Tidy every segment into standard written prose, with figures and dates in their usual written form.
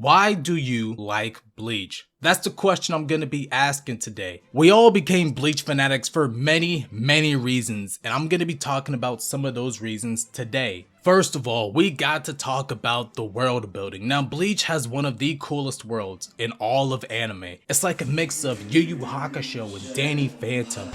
Why do you like Bleach? That's the question I'm gonna be asking today. We all became Bleach fanatics for many reasons, and I'm gonna be talking about some of those reasons today. First of all, we got to talk about the world building. Now, Bleach has one of the coolest worlds in all of anime. It's like a mix of Yu Yu Hakusho with Danny Phantom.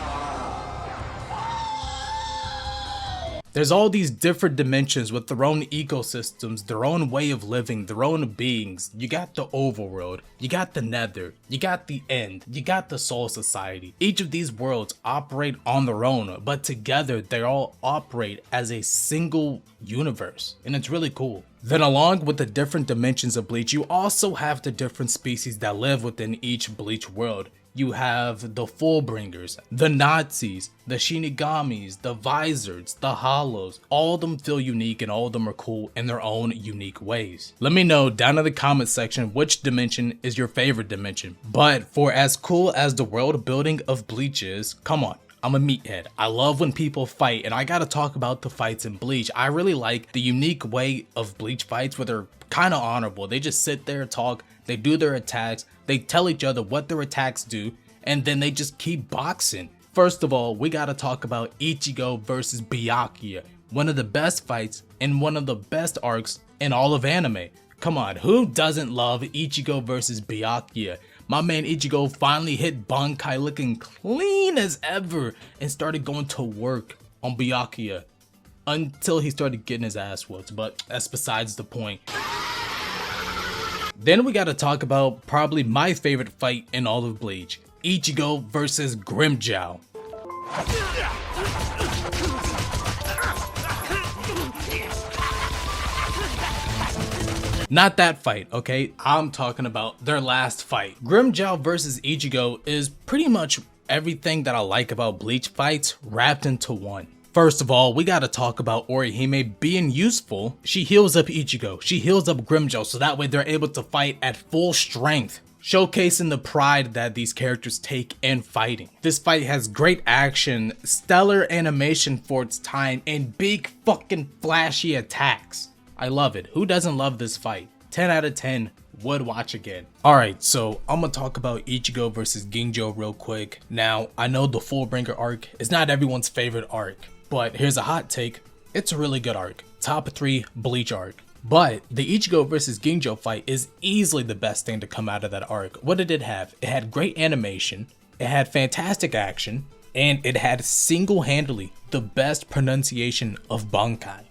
There's all these different dimensions with their own ecosystems, their own way of living, their own beings. You got the overworld, you got the nether, you got the end, you got the soul society. Each of these worlds operate on their own, but together they all operate as a single universe, and it's really cool. Then along with the different dimensions of Bleach, you also have the different species that live within each Bleach world. You have the Fullbringers, the Nazis, the Shinigamis, the Vizards, the Hollows. All of them feel unique and all of them are cool in their own unique ways. Let me know down in the comment section which dimension is your favorite dimension. But for as cool as the world building of Bleach is, come on. I'm a meathead. I love when people fight, and I gotta talk about the fights in Bleach. I really like the unique way of Bleach fights where they're kind of honorable. They just sit there, talk, they do their attacks, they tell each other what their attacks do, and then they just keep boxing. First of all, we gotta talk about Ichigo versus Byakuya. One of the best fights and one of the best arcs in all of anime. Come on, who doesn't love Ichigo versus Byakuya? My man Ichigo finally hit Bankai looking clean as ever and started going to work on Byakuya until he started getting his ass whooped, but that's besides the point. Then we gotta talk about probably my favorite fight in all of Bleach. Ichigo versus Grimmjow. Not that fight, okay? I'm talking about their last fight. Grimmjow versus Ichigo is pretty much everything that I like about Bleach fights wrapped into one. First of all, we gotta talk about Orihime being useful. She heals up Ichigo, she heals up Grimmjow, so that way they're able to fight at full strength, showcasing the pride that these characters take in fighting. This fight has great action, stellar animation for its time, and big fucking flashy attacks. I love it. Who doesn't love this fight? 10 out of 10 would watch again. Alright, so I'm gonna talk about Ichigo versus Ginjo real quick. Now, I know the Fullbringer arc is not everyone's favorite arc, but here's a hot take. It's a really good arc. Top 3 Bleach arc. But the Ichigo versus Ginjo fight is easily the best thing to come out of that arc. What did it have? It had great animation, it had fantastic action, and it had single-handedly the best pronunciation of Bankai.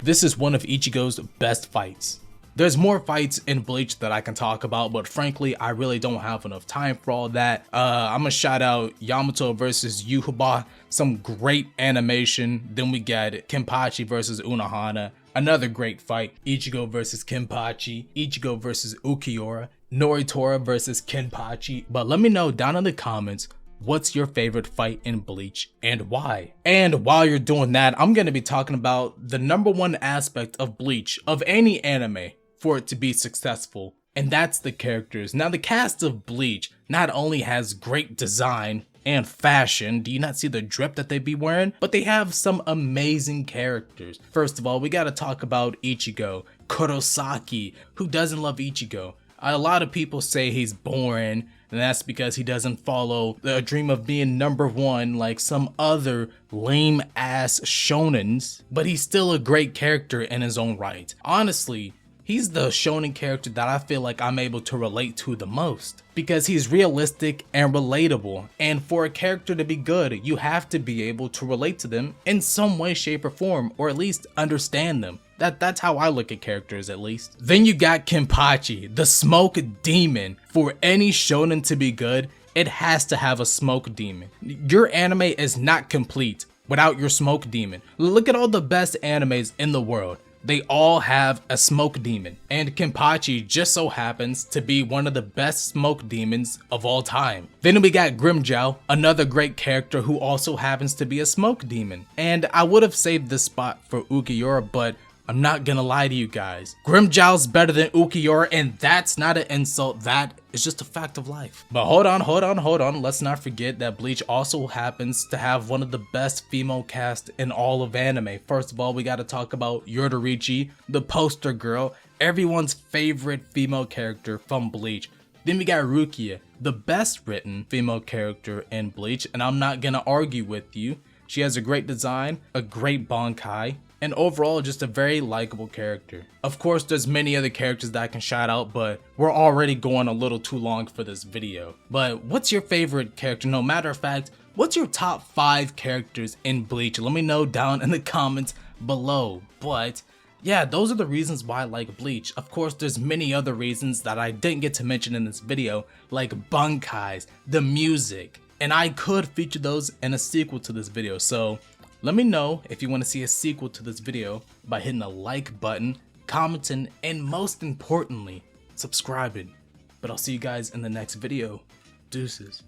This is one of Ichigo's best fights. There's more fights in Bleach that I can talk about, but frankly, I really don't have enough time for all that. I'm gonna shout out Yamato versus Yuhaba, some great animation. Then we got Kenpachi versus Unohana, another great fight. Ichigo versus Kenpachi, Ichigo versus Ukiura, Noritora versus Kenpachi. But let me know down in the comments, what's your favorite fight in Bleach and why? And while you're doing that, I'm going to be talking about the #1 aspect of Bleach, of any anime, for it to be successful, and that's the characters. Now, the cast of Bleach not only has great design and fashion, do you not see the drip that they be wearing? But they have some amazing characters. First of all, we got to talk about Ichigo, Kurosaki. Who doesn't love Ichigo? A lot of people say he's boring, and that's because he doesn't follow the dream of being #1 like some other lame ass shonens, but he's still a great character in his own right. Honestly, he's the shonen character that I feel like I'm able to relate to the most because he's realistic and relatable, and for a character to be good, you have to be able to relate to them in some way, shape, or form, or at least understand them. That's how I look at characters, at least. Then you got Kenpachi, the smoke demon. For any shonen to be good, it has to have a smoke demon. Your anime is not complete without your smoke demon. Look at all the best animes in the world. They all have a smoke demon, and Kenpachi just so happens to be one of the best smoke demons of all time. Then we got Grimmjow, another great character who also happens to be a smoke demon. And I would have saved this spot for Ukiura, but I'm not gonna lie to you guys. Grimmjow's better than Ukiura, and that's not an insult, that is just a fact of life. But hold on, let's not forget that Bleach also happens to have one of the best female cast in all of anime. First of all, we gotta talk about Yoruichi, the poster girl, everyone's favorite female character from Bleach. Then we got Rukia, the best written female character in Bleach, and I'm not gonna argue with you. She has a great design, a great Bankai, and overall just a very likable character. Of course, there's many other characters that I can shout out, but we're already going a little too long for this video. But what's your favorite character? No, matter of fact, what's your top 5 characters in Bleach? Let me know down in the comments below. But yeah, those are the reasons why I like Bleach. Of course, there's many other reasons that I didn't get to mention in this video, like Bankais, the music, and I could feature those in a sequel to this video. So let me know if you want to see a sequel to this video by hitting the like button, commenting, and most importantly, subscribing. But I'll see you guys in the next video. Deuces.